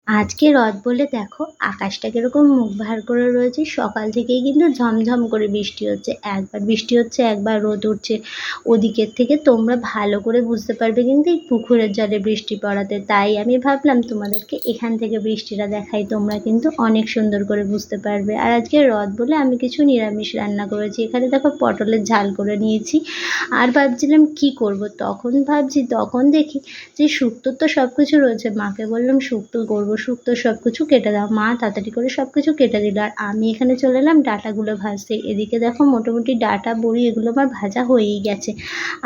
আজকে রথ বলে দেখো আকাশটা কিরকম মুখ ভার করে রয়েছে। সকাল থেকেই কিন্তু ঝমঝম করে বৃষ্টি হচ্ছে, একবার বৃষ্টি হচ্ছে একবার রোদ উঠছে। ওদিকের থেকে তোমরা ভালো করে বুঝতে পারবে কিন্তু এই পুকুরের জলে বৃষ্টি পড়াতে। তাই আমি ভাবলাম তোমাদেরকে এখান থেকে বৃষ্টিটা দেখাই, তোমরা কিন্তু অনেক সুন্দর করে বুঝতে পারবে। আর আজকে রথ বলে আমি কিছু নিরামিষ রান্না করেছি। এখানে দেখো পটলের ঝাল করে নিয়েছি। আর ভাবছিলাম কি করব, তখন দেখি যে শুক্তোর তো সব কিছু রয়েছে। মাকে বললাম শুক্তো করবো, শুক্তো সব কিছু কেটে দাও। মা তাড়াতাড়ি করে সব কিছু কেটে দিল, আর আমি এখানে চলে এলাম ডাঁটাগুলো ভাজতে। এদিকে দেখো মোটামুটি ডাঁটা বড়ি এগুলো আমার ভাজা হয়েই গেছে,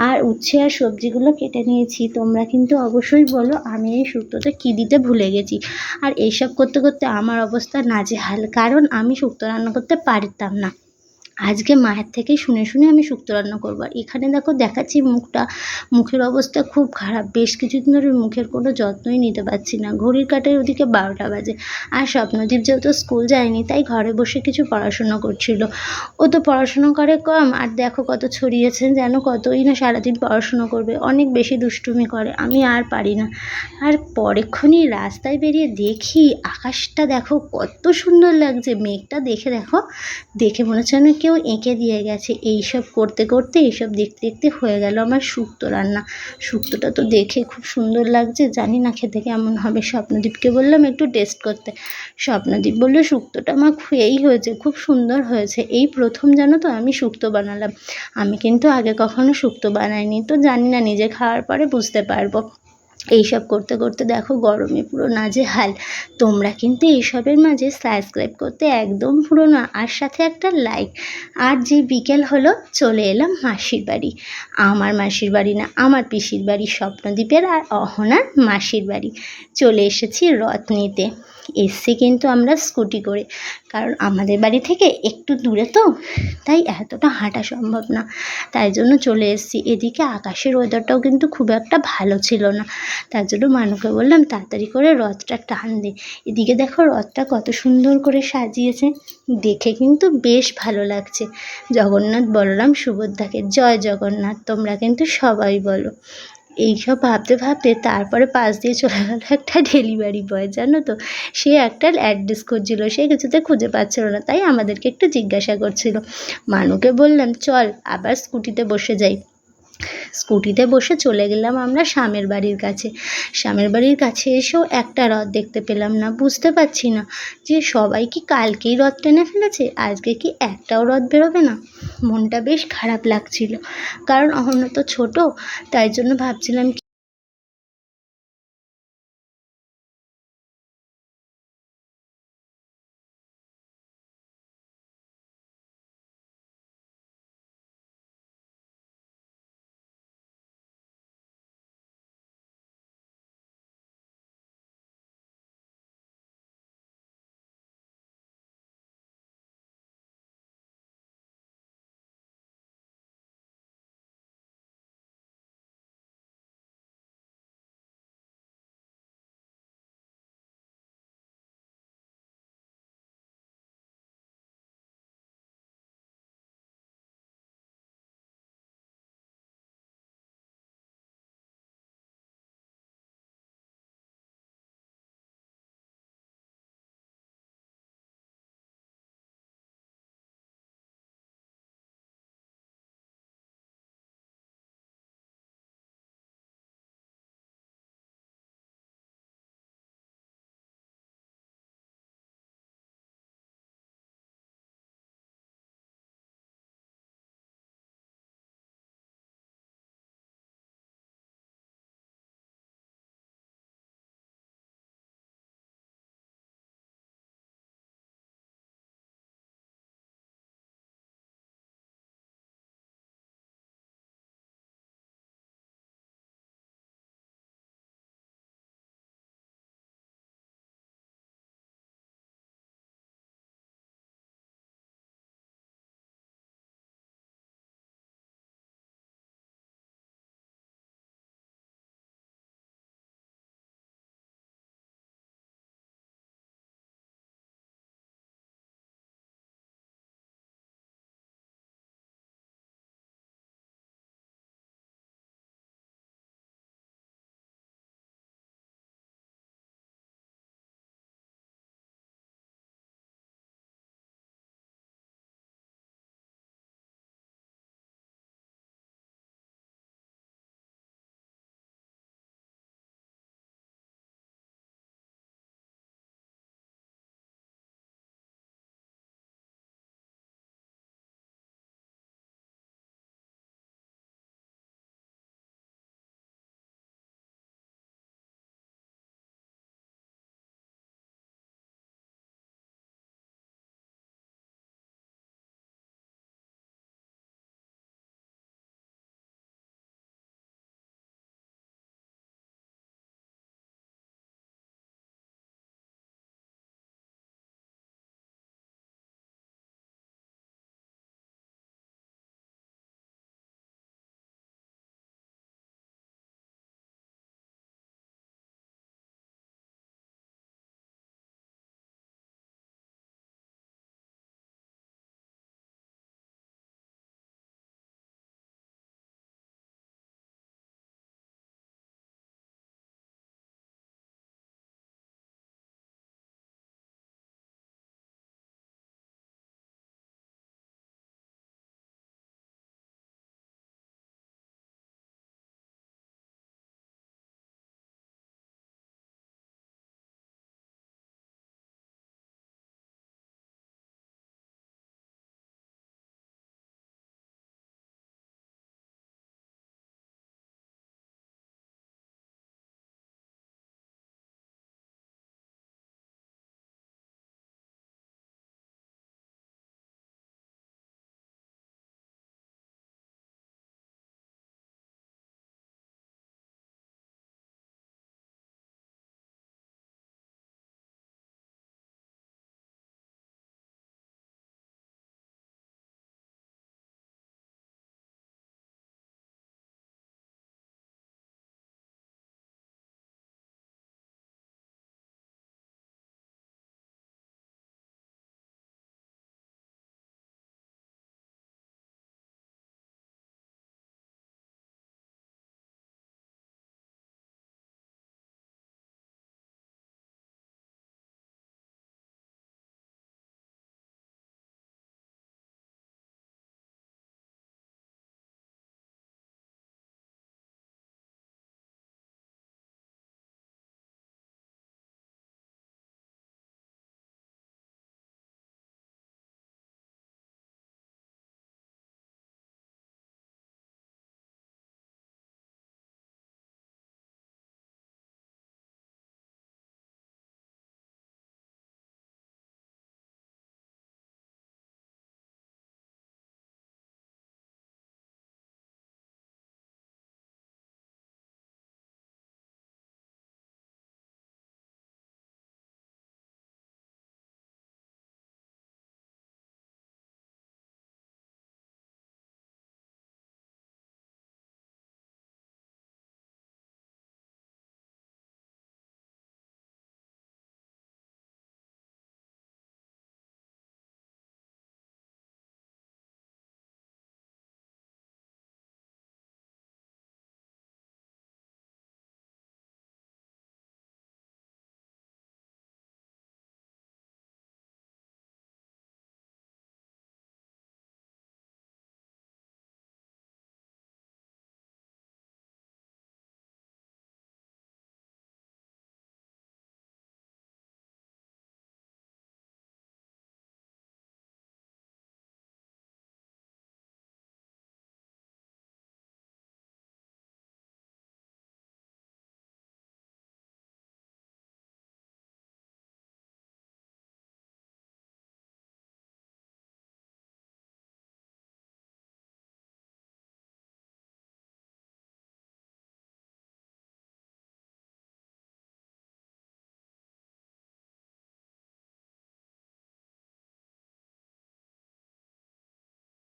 আর উচ্ছে আর সবজিগুলো কেটে নিয়েছি। তোমরা কিন্তু অবশ্যই বলো আমি এই শুক্তোতে কী দিতে ভুলে গেছি। আর এইসব করতে করতে আমার অবস্থা নাজেহাল, কারণ আমি শুক্তো রান্না করতে পারতাম না। আজকে মায়ের থেকে শুনে শুনে আমি শুক্তো রান্না করবো। আর এখানে দেখো দেখাচ্ছি মুখের অবস্থা খুব খারাপ। বেশ কিছুদিন ধরে মুখের কোনো যত্নই নিতে পারছি না। ঘড়ির কাঁটায় ওদিকে 12টা বাজে। আর স্বপ্নদীপ যেহেতু স্কুল যায়নি তাই ঘরে বসে কিছু পড়াশোনা করছিল। ও তো পড়াশোনা করে কম, আর দেখো কত ছড়িয়েছে যেন, কতই না সারাদিন পড়াশুনো করবে, অনেক বেশি দুষ্টুমি করে। আমি আর পারি না। আর পরেক্ষণই রাস্তায় বেরিয়ে দেখি আকাশটা দেখো কত সুন্দর লাগছে। মেঘটা দেখে মনে হচ্ছে যেন কেউ এঁকে দিয়ে গেছে। এইসব করতে করতে এইসব দেখতে দেখতে হয়ে গেল আমার শুক্তো রান্না। শুক্তোটা তো দেখে খুব সুন্দর লাগছে, জানি না খেতে কেমন হবে। স্বপ্নদীপকে বললাম একটু টেস্ট করতে। স্বপ্নদীপ বললো শুক্তোটা আমার এই হয়েছে, খুব সুন্দর হয়েছে। এই প্রথম জানো তো আমি শুক্তো বানালাম। আমি কিন্তু আগে কখনো শুক্তো বানাইনি, তো জানি না, নিজে খাওয়ার পরে বুঝতে পারবো। এইসব করতে করতে দেখো গরমে পুরো নাজেহাল। তোমরা কিন্তু এইসবের মাঝে সাবস্ক্রাইব করতে একদম ভুলো না, আর সাথে একটা লাইক। আর যে বিকেল হলো চলে এলাম মাসির বাড়ি। আমার মাসির বাড়ি না, আমার পিসির বাড়ি, স্বপ্নদীপের আর অহনার মাসির বাড়ি। চলে এসেছি রথ নিতে। এসছি কিন্তু আমরা স্কুটি করে, কারণ আমাদের বাড়ি থেকে একটু দূরে তো, তাই এতটা হাঁটা সম্ভব না। তাই জন্য চলে এসেছি। এদিকে আকাশের ওয়েদারটাও কিন্তু খুব একটা ভালো ছিল না। তার জন্য মানুকে বললাম তাড়াতাড়ি করে রথটা টান দে। এদিকে দেখো রথটা কত সুন্দর করে সাজিয়েছে, দেখে কিন্তু বেশ ভালো লাগছে। জগন্নাথ বলরাম সুভদ্রাকে জয় জগন্নাথ তোমরা কিন্তু সবাই বলো। এইসব ভাবতে ভাবতে তারপরে পাশ দিয়ে চলে গেল একটা ডেলিভারি বয়, জানো তো। সে একটা অ্যাড্রেস খুঁজছিল, সে কিছুতে খুঁজে পাচ্ছিল না, তাই আমাদেরকে একটু জিজ্ঞাসা করছিল। মানুকে বললাম চল আবার স্কুটিতে বসে যাই। স্কুটিতে বসে চলে গেলাম আমরা শ্যামের বাড়ির কাছে। শ্যামের বাড়ির কাছে এসেও একটা রথ দেখতে পেলাম না। বুঝতে পারছি না যে সবাই কি কালকেই রথ টেনে ফেলেছে, আজকে কি একটাও রথ বেরোবে না। মনটা বেশ খারাপ লাগছিল, কারণ অহনা তো ছোটো, তাই জন্য ভাবছিলাম